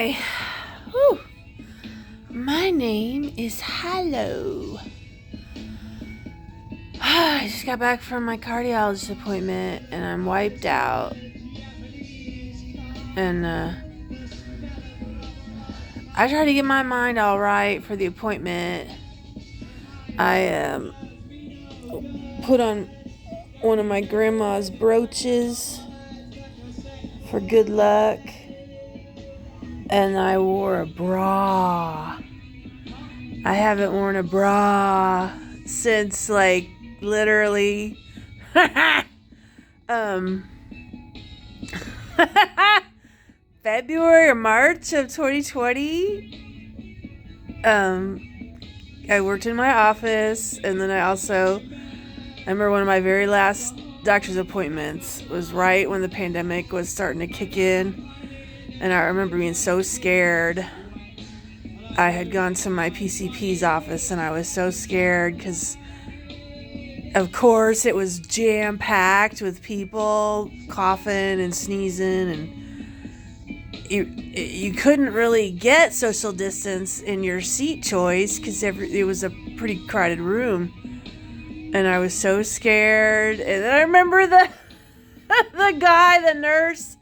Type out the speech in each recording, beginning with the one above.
Hi. Whew. My name is Hallow. I just got back from my cardiologist appointment and I'm wiped out. And I tried to get my mind all right for the appointment. I put on one of my grandma's brooches for good luck. And I wore a bra. I haven't worn a bra since literally February or March of 2020. I worked in my office, and then I remember one of my very last doctor's appointments was right when the pandemic was starting to kick in. And I remember being so scared. I had gone to my PCP's office and I was so scared because, of course, it was jam-packed with people coughing and sneezing, and you couldn't really get social distance in your seat choice because it was a pretty crowded room. And I was so scared. And then I remember the nurse,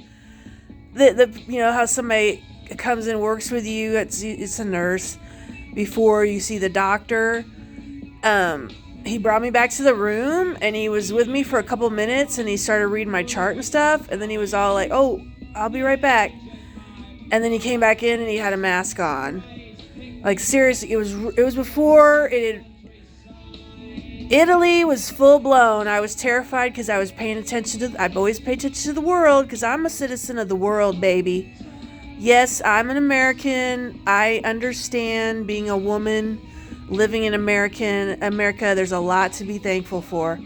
how somebody comes and works with you, it's a nurse, before you see the doctor. He brought me back to the room and he was with me for a couple minutes and he started reading my chart and stuff, and then he was all like, "Oh, I'll be right back." And then he came back in and he had a mask on. Like, seriously, it was before Italy was full blown. I was terrified because I've always paid attention to the world because I'm a citizen of the world, baby. Yes, I'm an American. I understand being a woman living in America. There's a lot to be thankful for,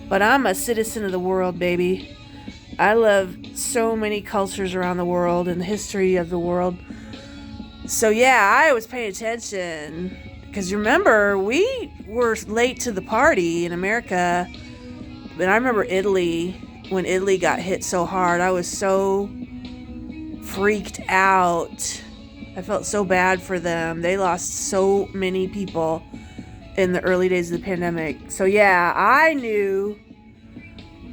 but I'm a citizen of the world, baby. I love so many cultures around the world and the history of the world. So yeah, I was paying attention. Because remember, we were late to the party in America. But I remember Italy, when Italy got hit so hard, I was so freaked out. I felt so bad for them. They lost so many people in the early days of the pandemic. So yeah, I knew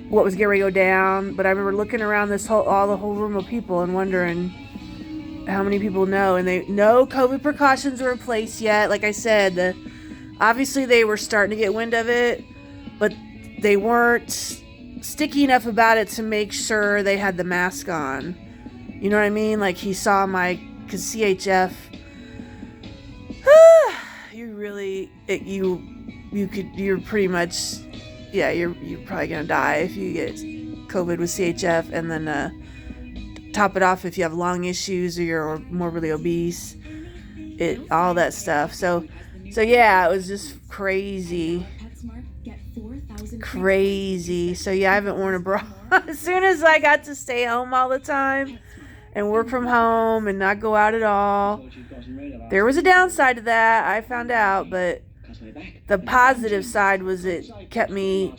what was getting ready to go down. But I remember looking around the whole room of people and wondering how many people know, and no COVID precautions were in place yet. Like I said, obviously they were starting to get wind of it, but they weren't sticky enough about it to make sure they had the mask on. You know what I mean? Like, he saw because CHF, you're pretty much, yeah, you're probably gonna die if you get COVID with CHF, and then top it off if you have lung issues or you're morbidly obese, all that stuff. So yeah, it was just crazy. So yeah, I haven't worn a bra. As soon as I got to stay home all the time and work from home and not go out at all, there was a downside to that, I found out, but the positive side was it kept me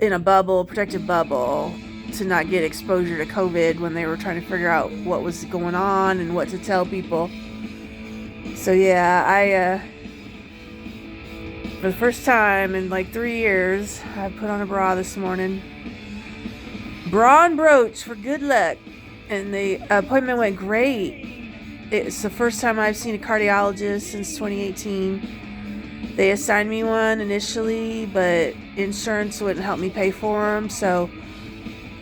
in a protective bubble, to not get exposure to COVID when they were trying to figure out what was going on and what to tell people. So yeah, for the first time in 3 years, I put on a bra this morning. Bra and brooch for good luck. And the appointment went great. It's the first time I've seen a cardiologist since 2018. They assigned me one initially, but insurance wouldn't help me pay for them, so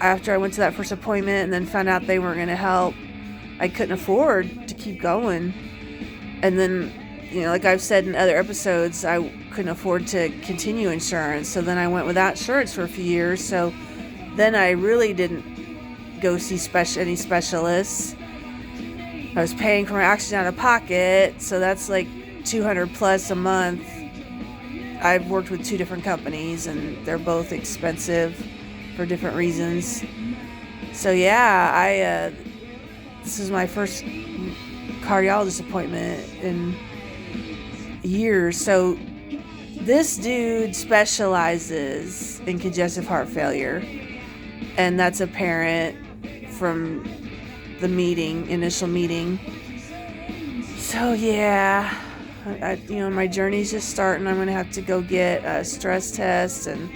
after I went to that first appointment and then found out they weren't going to help, I couldn't afford to keep going. And then, like I've said in other episodes, I couldn't afford to continue insurance. So then I went without insurance for a few years. So then I really didn't go see any specialists. I was paying for my oxygen out of pocket. So that's like $200 plus a month. I've worked with 2 different companies and they're both expensive for different reasons. So yeah, this is my first cardiologist appointment in years. So this dude specializes in congestive heart failure, and that's apparent from the initial meeting. So yeah, my journey's just starting. I'm gonna have to go get a stress test, and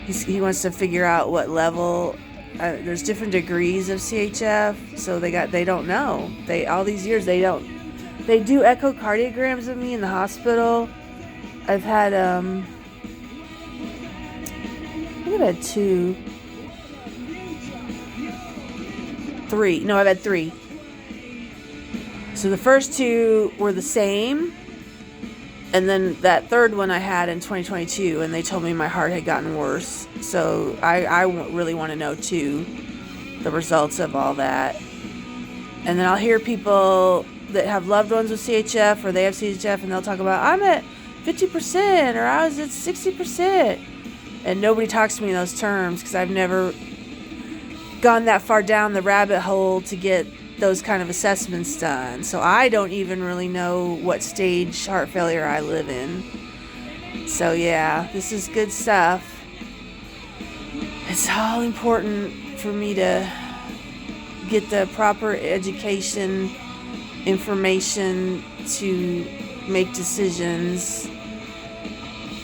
he wants to figure out what level. There's different degrees of CHF, so they don't know. All these years they don't. They do echocardiograms of me in the hospital. I've had I think I've had three. No, I've had three. So the first two were the same, and then that third one I had in 2022, and they told me my heart had gotten worse. So I really want to know too the results of all that. And then I'll hear people that have loved ones with CHF, or they have CHF, and they'll talk about, I'm at 50%, or I was at 60%. And nobody talks to me in those terms, because I've never gone that far down the rabbit hole to get those kind of assessments done. So I don't even really know what stage heart failure I live in. So yeah, this is good stuff. It's all important for me to get the proper education, information to make decisions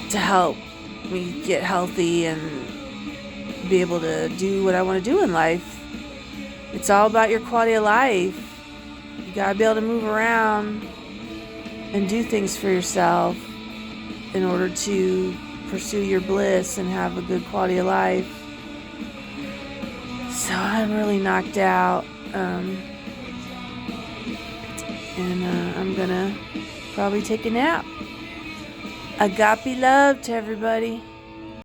to help me get healthy and be able to do what I want to do in life. It's all about your quality of life. You gotta be able to move around and do things for yourself in order to pursue your bliss and have a good quality of life. So I'm really knocked out, and I'm gonna probably take a nap. Agape love to everybody.